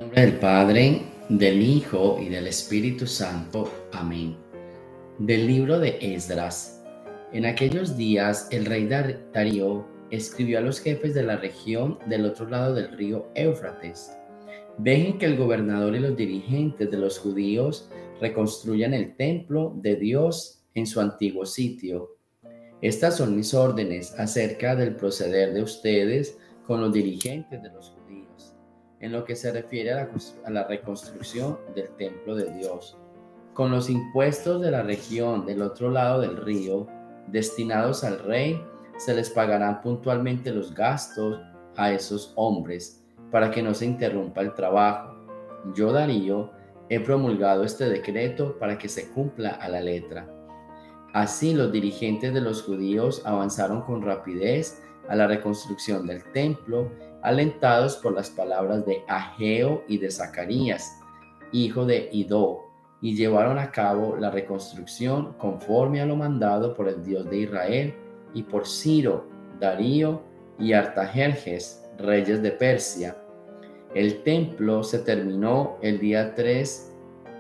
Nombre del Padre, del Hijo y del Espíritu Santo. Amén. Del libro de Esdras. En aquellos días el rey Darío escribió a los jefes de la región del otro lado del río Éufrates: dejen que el gobernador y los dirigentes de los judíos reconstruyan el templo de Dios en su antiguo sitio. Estas son mis órdenes acerca del proceder de ustedes con los dirigentes de los judíos, en lo que se refiere a la reconstrucción del templo de Dios. Con los impuestos de la región del otro lado del río, destinados al rey, se les pagarán puntualmente los gastos a esos hombres, para que no se interrumpa el trabajo. Yo, Darío, he promulgado este decreto para que se cumpla a la letra. Así los dirigentes de los judíos avanzaron con rapidez a la reconstrucción del templo, alentados por las palabras de Ageo y de Zacarías, hijo de Idó, y llevaron a cabo la reconstrucción conforme a lo mandado por el Dios de Israel y por Ciro, Darío y Artajerjes, reyes de Persia. El templo se terminó el día 3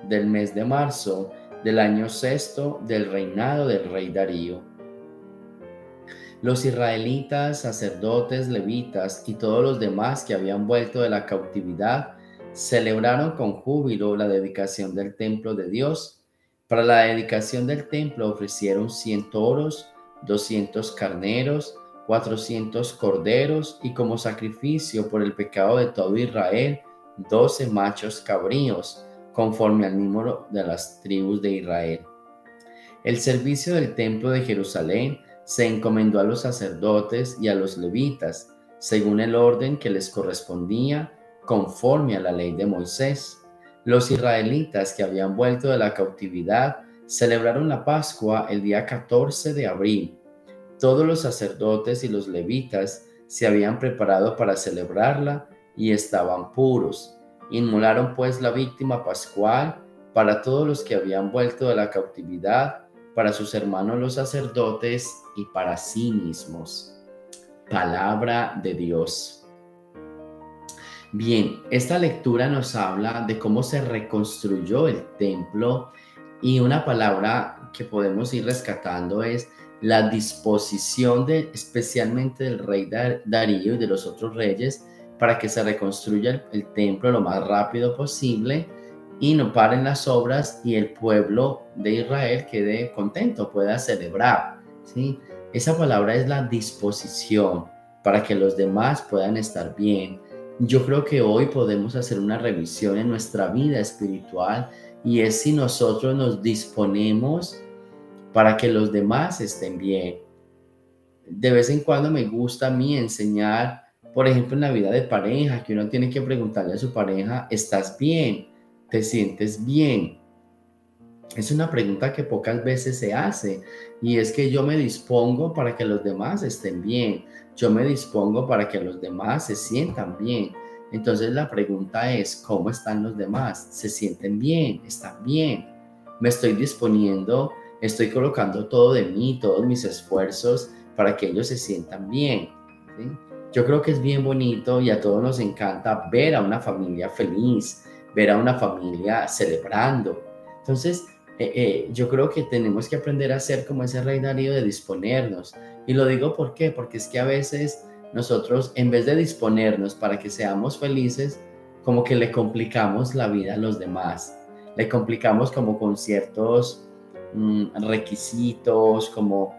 del mes de marzo del año sexto del reinado del rey Darío. Los israelitas, sacerdotes, levitas y todos los demás que habían vuelto de la cautividad celebraron con júbilo la dedicación del templo de Dios. Para la dedicación del templo ofrecieron 100 toros, 200 carneros, 400 corderos y, como sacrificio por el pecado de todo Israel, 12 machos cabríos, conforme al número de las tribus de Israel. El servicio del templo de Jerusalén se encomendó a los sacerdotes y a los levitas, según el orden que les correspondía, conforme a la ley de Moisés. Los israelitas que habían vuelto de la cautividad celebraron la Pascua el día 14 de abril. Todos los sacerdotes y los levitas se habían preparado para celebrarla y estaban puros. Inmolaron pues la víctima pascual para todos los que habían vuelto de la cautividad, para sus hermanos los sacerdotes y para sí mismos. Palabra de Dios. Bien, esta lectura nos habla de cómo se reconstruyó el templo, y una palabra que podemos ir rescatando es la disposición especialmente del rey Darío y de los otros reyes, para que se reconstruya el templo lo más rápido posible y no paren las obras y el pueblo de Israel quede contento, pueda celebrar, ¿sí? Esa palabra es la disposición para que los demás puedan estar bien. Yo creo que hoy podemos hacer una revisión en nuestra vida espiritual, y es si nosotros nos disponemos para que los demás estén bien. De vez en cuando me gusta a mí enseñar, por ejemplo, en la vida de pareja, que uno tiene que preguntarle a su pareja: ¿estás bien? ¿Te sientes bien? Es una pregunta que pocas veces se hace, y es que yo me dispongo para que los demás estén bien, yo me dispongo para que los demás se sientan bien. Entonces la pregunta es: ¿cómo están los demás? ¿Se sienten bien? ¿Están bien? Me estoy disponiendo, estoy colocando todo de mí, todos mis esfuerzos para que ellos se sientan bien, ¿sí? Yo creo que es bien bonito y a todos nos encanta ver a una familia feliz, ver a una familia celebrando. Entonces, yo creo que tenemos que aprender a ser como ese rey Darío, de disponernos. Y lo digo ¿por qué? Porque es que a veces nosotros, en vez de disponernos para que seamos felices, como que le complicamos la vida a los demás. Le complicamos como con ciertos requisitos, como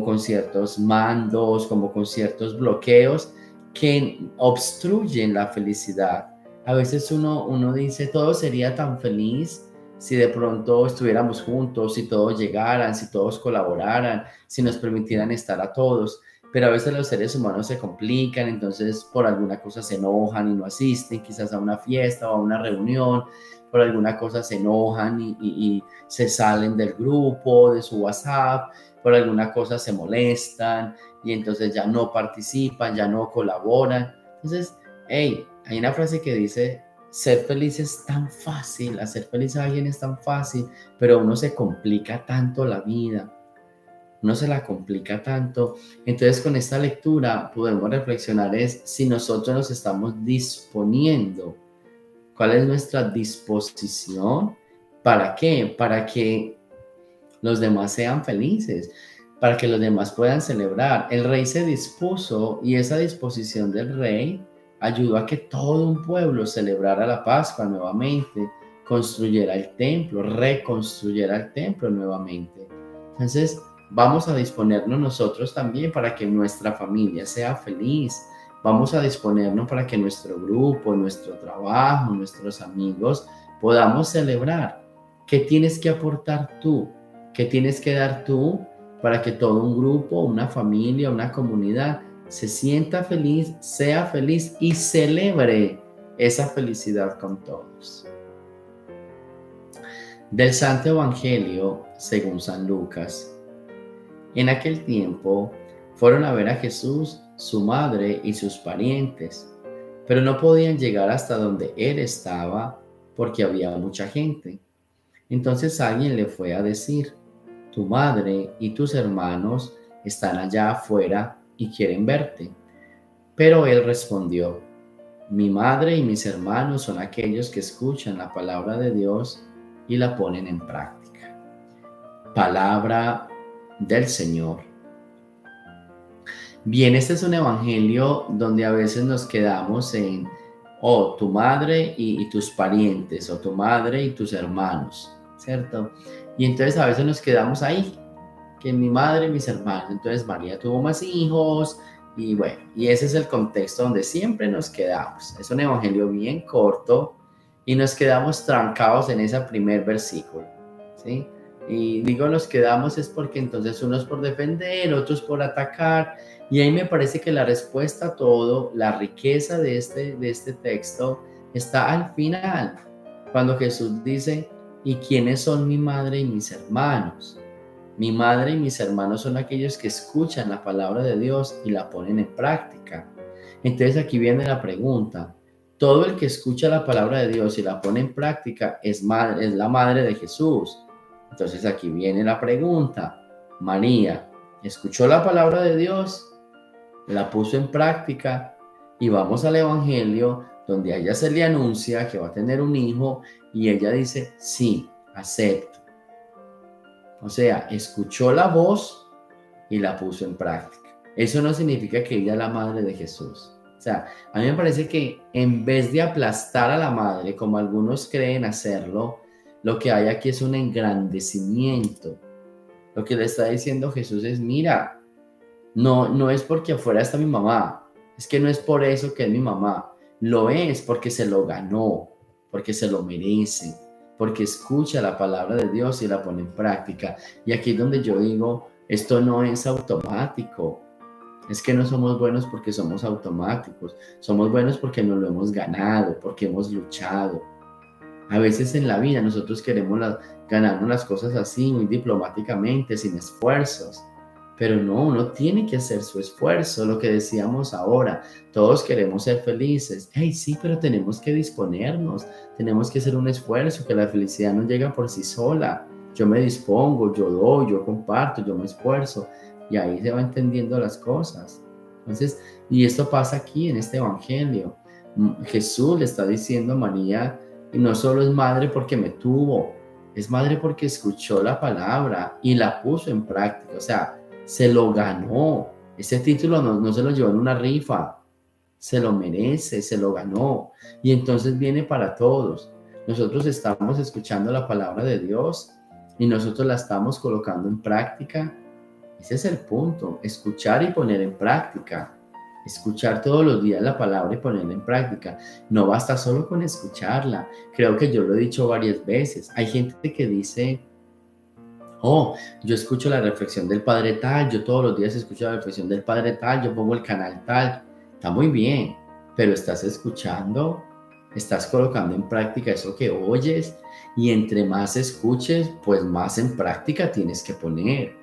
con ciertos mandos, como con ciertos bloqueos que obstruyen la felicidad. A veces uno dice: todo sería tan feliz si de pronto estuviéramos juntos, si todos llegaran, si todos colaboraran, si nos permitieran estar a todos. Pero a veces los seres humanos se complican, entonces por alguna cosa se enojan y no asisten quizás a una fiesta o a una reunión, por alguna cosa se enojan y se salen del grupo, de su WhatsApp, por alguna cosa se molestan y entonces ya no participan, ya no colaboran. Entonces, hey, hay una frase que dice: ser feliz es tan fácil, hacer feliz a alguien es tan fácil, pero uno se complica tanto la vida, uno se la complica tanto. Entonces, con esta lectura podemos reflexionar es si nosotros nos estamos disponiendo ¿Cuál es nuestra disposición? ¿Para qué? Para que los demás sean felices, para que los demás puedan celebrar. El rey se dispuso y esa disposición del rey ayudó a que todo un pueblo celebrara la Pascua nuevamente, construyera el templo, reconstruyera el templo nuevamente. Entonces, vamos a disponernos nosotros también para que nuestra familia sea feliz. Vamos a disponernos para que nuestro grupo, nuestro trabajo, nuestros amigos podamos celebrar. ¿Qué tienes que aportar tú? ¿Qué tienes que dar tú para que todo un grupo, una familia, una comunidad se sienta feliz, sea feliz y celebre esa felicidad con todos? Del Santo Evangelio según San Lucas. En aquel tiempo fueron a ver a Jesús, su madre y sus parientes, pero no podían llegar hasta donde él estaba porque había mucha gente. Entonces alguien le fue a decir: tu madre y tus hermanos están allá afuera y quieren verte. Pero él respondió: mi madre y mis hermanos son aquellos que escuchan la palabra de Dios y la ponen en práctica. Palabra del Señor. Bien, este es un evangelio donde a veces nos quedamos en, tu madre y tus parientes, o tu madre y tus hermanos, ¿cierto? Y entonces a veces nos quedamos ahí, que mi madre y mis hermanos. Entonces María tuvo más hijos y bueno, y ese es el contexto donde siempre nos quedamos. Es un evangelio bien corto y nos quedamos trancados en ese primer versículo, ¿sí? Y digo nos quedamos es porque entonces unos por defender, otros por atacar, y ahí me parece que la respuesta a todo, la riqueza de este texto está al final, cuando Jesús dice: ¿y quiénes son mi madre y mis hermanos? Mi madre y mis hermanos son aquellos que escuchan la palabra de Dios y la ponen en práctica. Entonces aquí viene la pregunta. Todo el que escucha la palabra de Dios y la pone en práctica es la madre de Jesús. Entonces aquí viene la pregunta. María escuchó la palabra de Dios, la puso en práctica, y vamos al Evangelio donde a ella se le anuncia que va a tener un hijo y ella dice: sí, acepto. O sea, escuchó la voz y la puso en práctica. Eso no significa que ella es la madre de Jesús. O sea, a mí me parece que en vez de aplastar a la madre, como algunos creen hacerlo, lo que hay aquí es un engrandecimiento. Lo que le está diciendo Jesús es: mira, no es porque afuera está mi mamá, es que no es por eso que es mi mamá, lo es porque se lo ganó, porque se lo merece, porque escucha la palabra de Dios y la pone en práctica. Y aquí es donde yo digo, esto no es automático, es que no somos buenos porque somos automáticos, somos buenos porque nos lo hemos ganado, porque hemos luchado. A veces en la vida nosotros queremos ganarnos las cosas así, muy diplomáticamente, sin esfuerzos. Pero no, uno tiene que hacer su esfuerzo, lo que decíamos ahora, todos queremos ser felices. Hey, sí, pero tenemos que disponernos, tenemos que hacer un esfuerzo, que la felicidad no llega por sí sola. Yo me dispongo, yo doy, yo comparto, yo me esfuerzo, y ahí se va entendiendo las cosas. Entonces, y esto pasa aquí en este evangelio. Jesús le está diciendo a María, y no solo es madre porque me tuvo, es madre porque escuchó la palabra y la puso en práctica. O sea, se lo ganó. Ese título no se lo llevó en una rifa, se lo merece, se lo ganó. Y entonces viene para todos. Nosotros estamos escuchando la palabra de Dios y nosotros la estamos colocando en práctica. Ese es el punto, escuchar y poner en práctica. Escuchar todos los días la palabra y ponerla en práctica. No basta solo con escucharla. Creo que yo lo he dicho varias veces. Hay gente que dice: oh, yo escucho la reflexión del padre tal, yo todos los días escucho la reflexión del padre tal, yo pongo el canal tal. Está muy bien, pero estás escuchando, estás colocando en práctica eso que oyes, y entre más escuches, pues más en práctica tienes que poner.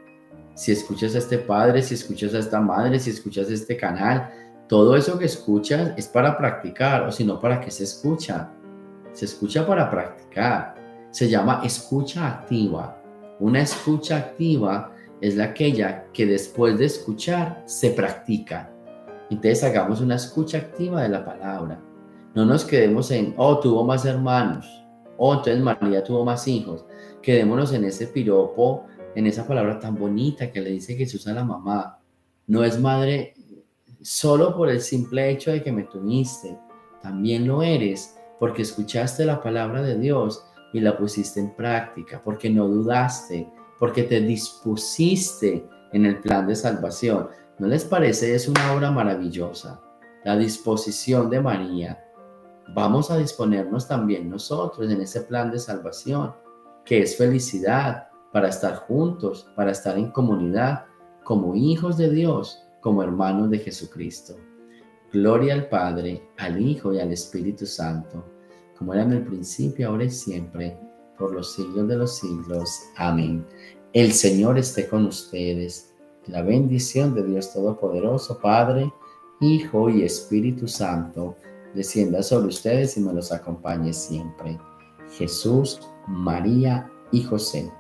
Si escuchas a este padre, si escuchas a esta madre, si escuchas este canal, todo eso que escuchas es para practicar, o si no, ¿para qué se escucha? Se escucha para practicar. Se llama escucha activa. Una escucha activa es aquella que después de escuchar se practica. Entonces hagamos una escucha activa de la palabra. No nos quedemos en, oh, tuvo más hermanos, oh, entonces María tuvo más hijos. Quedémonos en ese piropo, en esa palabra tan bonita que le dice Jesús a la mamá. No es madre solo por el simple hecho de que me tuviste, también lo eres porque escuchaste la palabra de Dios y la pusiste en práctica, porque no dudaste, porque te dispusiste en el plan de salvación. ¿No les parece? Es una obra maravillosa, la disposición de María. Vamos a disponernos también nosotros en ese plan de salvación, que es felicidad, para estar juntos, para estar en comunidad, como hijos de Dios, como hermanos de Jesucristo. Gloria al Padre, al Hijo y al Espíritu Santo, como era en el principio, ahora y siempre, por los siglos de los siglos. Amén. El Señor esté con ustedes. La bendición de Dios Todopoderoso, Padre, Hijo y Espíritu Santo, descienda sobre ustedes y me los acompañe siempre. Jesús, María y José.